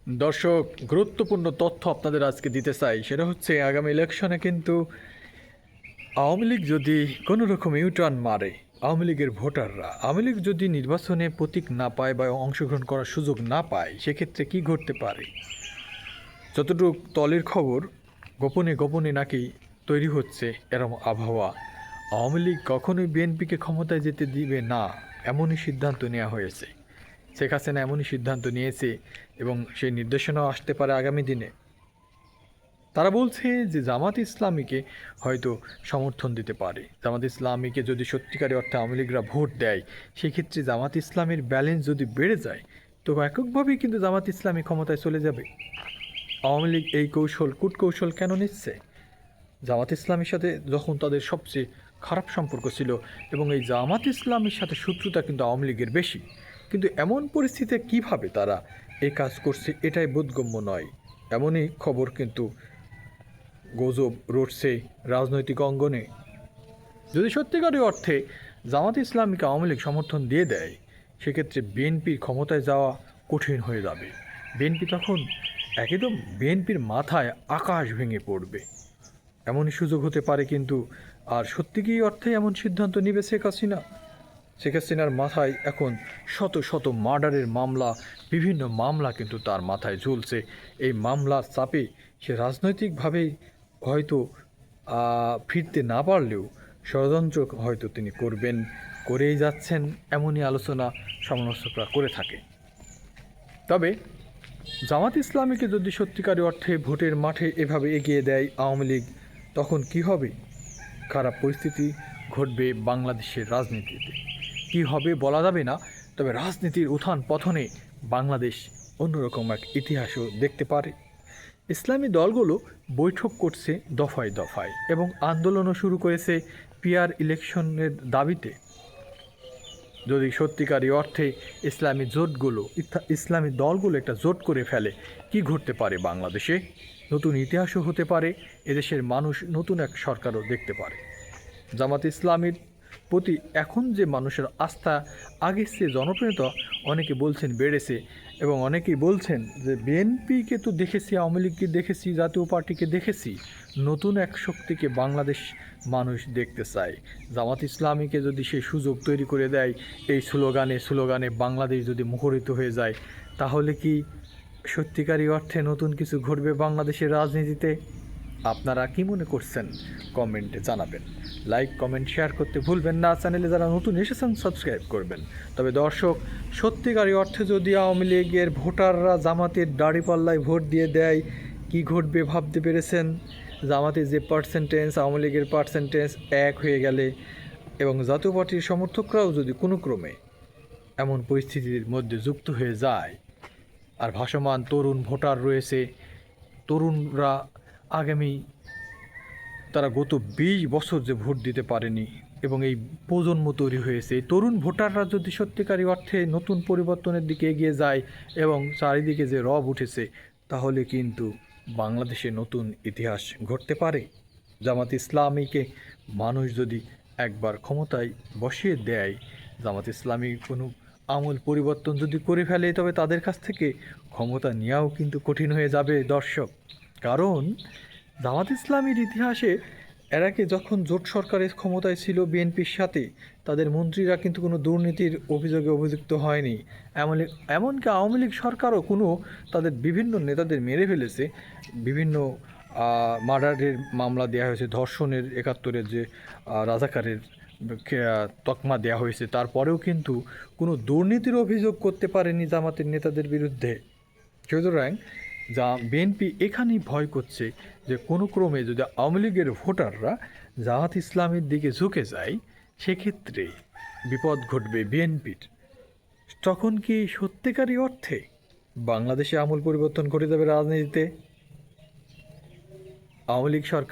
দর্শক, গুরুত্বপূর্ণ তথ্য আপনাদের আজকে দিতে চাই। সেটা হচ্ছে আগামী ইলেকশনে কিন্তু আওয়ামী লীগ যদি কোনো রকম ইউটার্ন মারে, আওয়ামী লীগের ভোটাররা আওয়ামী লীগ যদি নির্বাচনে প্রতীক না পায় বা অংশগ্রহণ করার সুযোগ না পায়, সেক্ষেত্রে কি ঘটতে পারে? যতটুকু তলের খবর, গোপনে গোপনে নাকি তৈরি হচ্ছে এরম আবহাওয়া। আওয়ামী লীগ কখনোই বিএনপিকে ক্ষমতায় যেতে দিবে না, এমনই সিদ্ধান্ত নেওয়া হয়েছে। শেখ হাসিনা এমনই সিদ্ধান্ত নিয়েছে এবং সেই নির্দেশনাও আসতে পারে আগামী দিনে। তারা বলছে যে জামাত ইসলামীকে হয়তো সমর্থন দিতে পারে। জামাত ইসলামীকে যদি সত্যিকারের অর্থে আওয়ামী লীগরা ভোট দেয়, সেক্ষেত্রে জামাত ইসলামের ব্যালেন্স যদি বেড়ে যায়, তো এককভাবেই কিন্তু জামাত ইসলামী ক্ষমতায় চলে যাবে। আওয়ামী লীগ এই কূটকৌশল কেন নিচ্ছে? জামাত ইসলামীর সাথে যখন তাদের সবচেয়ে খারাপ সম্পর্ক ছিল, এবং এই জামাত ইসলামীর সাথে শত্রুতা কিন্তু আওয়ামী লীগের বেশি, কিন্তু এমন পরিস্থিতিতে কিভাবে তারা এই কাজ করছে এটাই বোধগম্য নয়। এমনই খবর কিন্তু গুজব রটছে রাজনৈতিক অঙ্গনে। যদি সত্যিকারের অর্থে জামাত ইসলামীকে আওয়ামী লীগ সমর্থন দিয়ে দেয়, সেক্ষেত্রে বিএনপির ক্ষমতায় যাওয়া কঠিন হয়ে যাবে। বিএনপি তখন একদম বিএনপির মাথায় আকাশ ভেঙে পড়বে, এমনই সুযোগ হতে পারে। কিন্তু আর সত্যি কি অর্থে এমন সিদ্ধান্ত নেবে শেখ হাসিনা? শেখ হাসিনার মাথায় এখন শত শত মার্ডারের মামলা, বিভিন্ন মামলা কিন্তু তার মাথায় ঝুলছে। এই মামলার চাপে সে রাজনৈতিকভাবেই হয়তো ফিরতে না পারলেও ষড়যন্ত্র হয়তো তিনি করবেন, করেই যাচ্ছেন, এমনই আলোচনা সমালোচকরা করে থাকে। তবে জামাত ইসলামীকে যদি সত্যিকারের অর্থে ভোটের মাঠে এভাবে এগিয়ে দেয় আওয়ামী লীগ, তখন কি হবে? খারাপ পরিস্থিতি ঘটবে বাংলাদেশের রাজনীতিতে। কি হবে বলা যাবে না, তবে রাজনীতির উত্থান পতনে বাংলাদেশ অন্যরকম এক ইতিহাসও দেখতে পারে। ইসলামী দলগুলো বৈঠক করছে দফায় দফায় এবং আন্দোলনও শুরু করেছে পিআর ইলেকশনের দাবিতে। যদি সত্যিকারই অর্থে ইসলামী দলগুলো একটা জোট করে ফেলে, কি ঘটতে পারে বাংলাদেশে? নতুন ইতিহাসও হতে পারে, এদেশের মানুষ নতুন এক সরকারও দেখতে পারে। জামাত ইসলামীর প্রতি এখন যে মানুষের আস্থা আগের চেয়ে জনপ্রিয়তা অনেকে বলছেন বেড়েছে, এবং অনেকেই বলছেন যে বিএনপিকে তো দেখেছি, আওয়ামী লীগকে দেখেছি, জাতীয় পার্টিকে দেখেছি, নতুন এক শক্তিকে বাংলাদেশ মানুষ দেখতে চায়। জামাত ইসলামীকে যদি সেই সুযোগ তৈরি করে দেয়, এই স্লোগানে বাংলাদেশ যদি মুখরিত হয়ে যায়, তাহলে কি সত্যিকারই অর্থে নতুন কিছু ঘটবে বাংলাদেশের রাজনীতিতে? আপনারা কি মনে করছেন কমেন্টে জানাবেন। লাইক, কমেন্ট, শেয়ার করতে ভুলবেন না। চ্যানেলে যারা নতুন এসেছেন সাবস্ক্রাইব করবেন। তবে দর্শক, সত্যিকারই অর্থে যদি আওয়ামী লীগের ভোটাররা জামাতের দাঁড়িপাল্লায় ভোট দিয়ে দেয়, কি ঘটবে ভাবতে পেরেছেন? জামাতের যে পার্সেন্টেজ, আওয়ামী লীগের পার্সেন্টেজ এক হয়ে গেলে, এবং জাতীয় পার্টির সমর্থকরাও যদি কোনো ক্রমে এমন পরিস্থিতির মধ্যে যুক্ত হয়ে যায়, আর ভাসমান তরুণ ভোটার রয়েছে, তরুণরা আগামী তারা গত 20 বছর যে ভোট দিতে পারেনি, এবং এই প্রজন্ম তৈরি হয়েছে, এই তরুণ ভোটাররা যদি সত্যিকারী অর্থে নতুন পরিবর্তনের দিকে এগিয়ে যায় এবং চারিদিকে যে রব উঠেছে, তাহলে কিন্তু বাংলাদেশে নতুন ইতিহাস ঘটতে পারে। জামাত ইসলামীকে মানুষ যদি একবার ক্ষমতায় বসিয়ে দেয়, জামাত ইসলামী কোনো আমূল পরিবর্তন যদি করে ফেলে, তবে তাদের কাছ থেকে ক্ষমতা নেওয়াও কিন্তু কঠিন হয়ে যাবে দর্শক। কারণ জামাত ইসলামীর ইতিহাসে এর আগে যখন জোট সরকারের ক্ষমতায় ছিল বিএনপির সাথে, তাদের মন্ত্রীরা কিন্তু কোনো দুর্নীতির অভিযোগে অভিযুক্ত হয়নি। এমনকি আওয়ামী লীগ সরকারও কোনো তাদের বিভিন্ন নেতাদের মেরে ফেলেছে, বিভিন্ন মার্ডারের মামলা দেওয়া হয়েছে, ধর্ষণের 71-এর যে রাজাকারের তকমা দেওয়া হয়েছে, তারপরেও কিন্তু কোনো দুর্নীতির অভিযোগ করতে পারেনি জামাতের নেতাদের বিরুদ্ধে। সুতরাং বিএনপি এখানেই ভয় করছে যে কোনো ক্রমে যদি আওয়ামী লীগের ভোটাররা জামাত ইসলামের দিকে ঝুঁকে যায়, সেক্ষেত্রে বিপদ ঘটবে বিএনপির। তখন কি সত্যিকারই অর্থে বাংলাদেশে আমূল পরিবর্তন ঘটে যাবে রাজনীতিতে? আওয়ামী লীগ সরকার